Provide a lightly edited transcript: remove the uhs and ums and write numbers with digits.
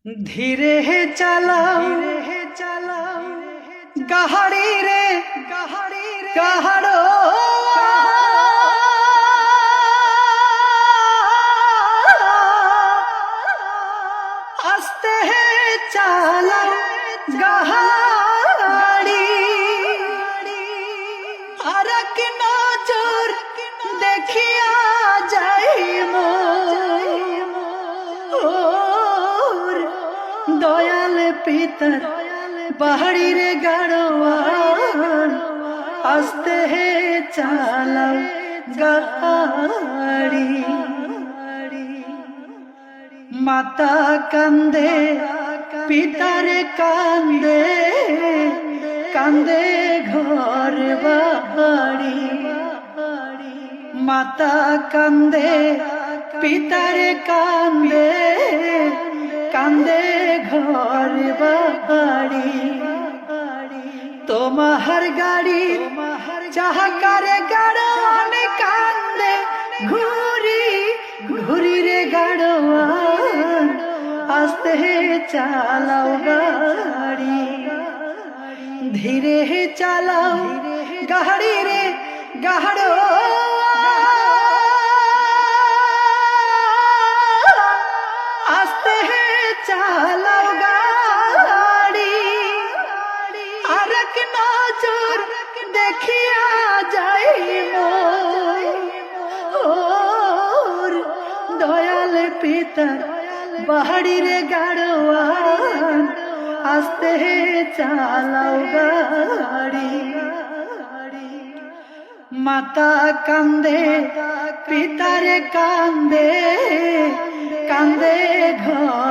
ধীরে হে চালাও গাহাড়ি রে গাহাড়ো আস্তে হে চালাও গাহাড়ি আর কি নজর দেখিয়া যাইম দয়াল পিতার বাহারি রে গাড়োয়ান আস্তে হে চালাও গাড়ি মাতা কান্দে পিতারে কান্দে কান্দে ঘর বাড়ি মাতা কান্দে পিতারে কান্দে কান্দে ঘর বাড়ি তোমার গাড়ি চাহাকারে গাড়োয়ান কান্দে ঘুরি ঘুরি রে গাড়োয়ান আস্তে চালাও গাড়ি ধীরে চালাও গাড়ি রে গাড়ো আস্তে চালাও গাড়ি আর এক নজর দেখিয়া যাইম দয়াল পিতার বাহারি রে গাড়োয়ান আস্তে চালাও গাড়ি মাতা কান্দে পিতারে কান্দে কান্দে ঘর